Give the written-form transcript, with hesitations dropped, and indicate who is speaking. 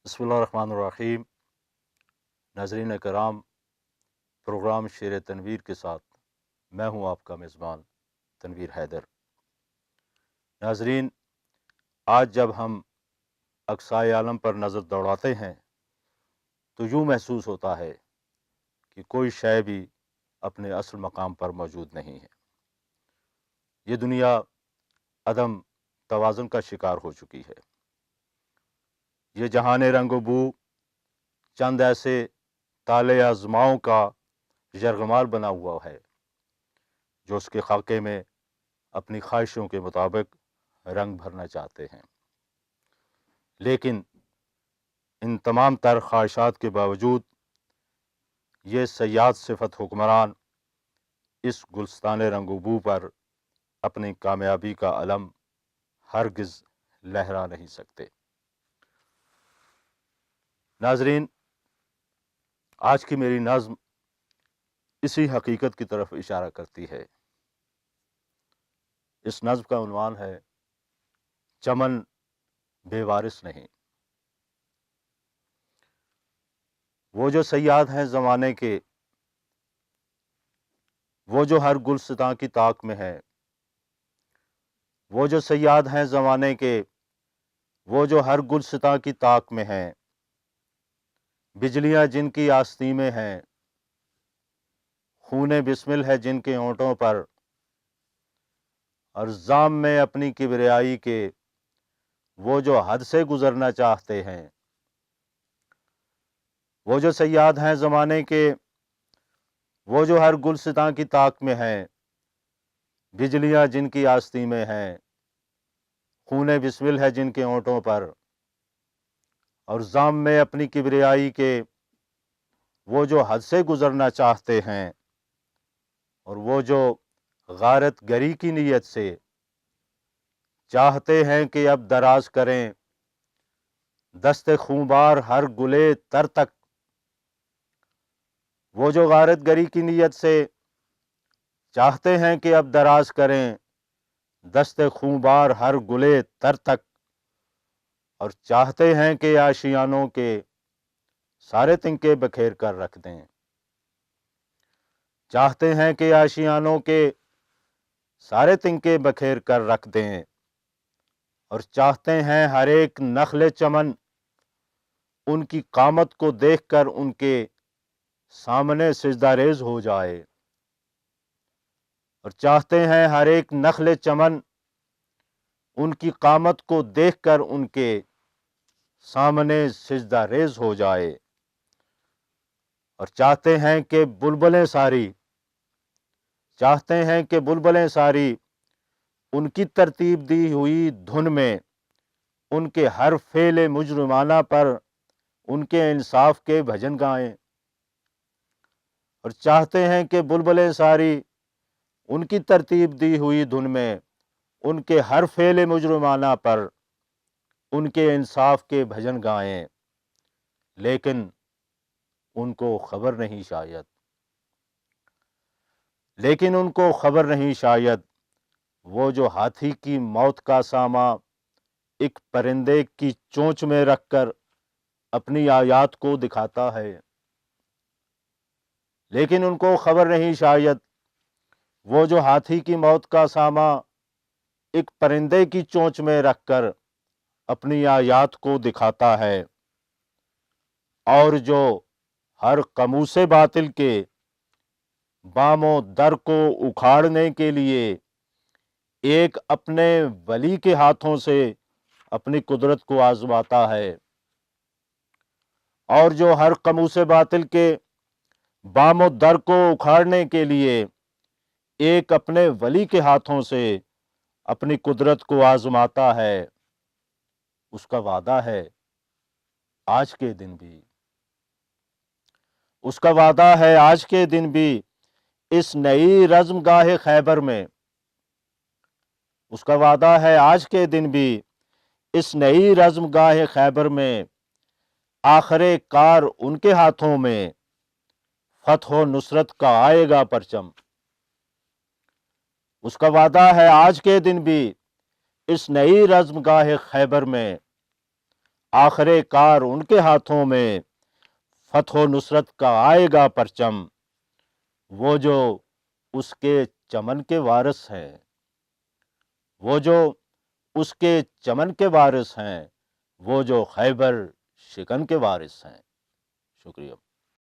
Speaker 1: بسم اللہ الرحمن الرحیم۔ ناظرین کرام، پروگرام شیر تنویر کے ساتھ میں ہوں آپ کا میزبان تنویر حیدر۔ ناظرین، آج جب ہم اقصائے عالم پر نظر دوڑاتے ہیں تو یوں محسوس ہوتا ہے کہ کوئی شے بھی اپنے اصل مقام پر موجود نہیں ہے۔ یہ دنیا عدم توازن کا شکار ہو چکی ہے۔ یہ جہان رنگ و بو چند ایسے تالے آزماؤں کا یرغمال بنا ہوا ہے جو اس کے خاکے میں اپنی خواہشوں کے مطابق رنگ بھرنا چاہتے ہیں، لیکن ان تمام تر خواہشات کے باوجود یہ صیاد صفت حکمران اس گلستان رنگ و بو پر اپنی کامیابی کا علم ہرگز لہرا نہیں سکتے۔ ناظرین، آج کی میری نظم اسی حقیقت کی طرف اشارہ کرتی ہے۔ اس نظم کا عنوان ہے چمن بے وارث نہیں۔ وہ جو صیاد ہیں زمانے کے، وہ جو ہر گلستاں کی طاق میں ہے، وہ جو صیاد ہیں زمانے کے، وہ جو ہر گلستاں کی طاق میں ہیں، بجلیاں جن کی آستین میں ہیں، خون بسمل ہے جن کے ہونٹوں پر، اور زام میں اپنی کبریائی کے وہ جو حد سے گزرنا چاہتے ہیں۔ وہ جو صیاد ہیں زمانے کے، وہ جو ہر گلستاں کی طاق میں ہیں، بجلیاں جن کی آستین میں ہیں، خون بسمل ہے جن کے ہونٹوں پر، اور زام میں اپنی کبریائی کے وہ جو حد سے گزرنا چاہتے ہیں، اور وہ جو غارت گری کی نیت سے چاہتے ہیں کہ اب دراز کریں دست خونبار ہر گلے تر تک۔ وہ جو غارت گری کی نیت سے چاہتے ہیں کہ اب دراز کریں دست خونبار ہر گلے تر تک، اور چاہتے ہیں کہ آشیانوں کے سارے تنکے بکھیر کر رکھ دیں۔ چاہتے ہیں کہ آشیانوں کے سارے تنکے بکھیر کر رکھ دیں، اور چاہتے ہیں ہر ایک نخل چمن ان کی قامت کو دیکھ کر ان کے سامنے سجدہ ریز ہو جائے، اور چاہتے ہیں ہر ایک نخل چمن ان کی قامت کو دیکھ کر ان کے سامنے سجدہ ریز ہو جائے، اور چاہتے ہیں کہ بلبلیں ساری ان کی ترتیب دی ہوئی دھن میں ان کے ہر فعل مجرمانہ پر ان کے انصاف کے بھجن گائیں، اور چاہتے ہیں کہ بلبلیں ساری ان کی ترتیب دی ہوئی دھن میں ان کے ہر فعل مجرمانہ پر ان کے انصاف کے بھجن گائیں، لیکن ان کو خبر نہیں شاید وہ جو ہاتھی کی موت کا ساماں ایک پرندے کی چونچ میں رکھ کر اپنی آیات کو دکھاتا ہے، لیکن ان کو خبر نہیں شاید وہ جو ہاتھی کی موت کا ساماں ایک پرندے کی چونچ میں رکھ کر اپنی آیات کو دکھاتا ہے، اور جو ہر قاموس باطل کے بام و در کو اکھاڑنے کے لیے ایک اپنے ولی کے ہاتھوں سے اپنی قدرت کو آزماتا ہے، اور جو ہر قاموس باطل کے بام و در کو اکھاڑنے کے لیے ایک اپنے ولی کے ہاتھوں سے اپنی قدرت کو آزماتا ہے، اس کا وعدہ ہے آج کے دن بھی اس نئی رزم گاہ خیبر میں، اس کا وعدہ ہے آج کے دن بھی اس نئی رزم گاہ خیبر میں، آخر کار ان کے ہاتھوں میں فتح و نصرت کا آئے گا پرچم۔ اس کا وعدہ ہے آج کے دن بھی اس نئی رزم گاہ خیبر میں، آخر کار ان کے ہاتھوں میں فتح و نصرت کا آئے گا پرچم، وہ جو اس کے چمن کے وارث ہیں، وہ جو اس کے چمن کے وارث ہیں، وہ جو خیبر شکن کے وارث ہیں۔ شکریہ۔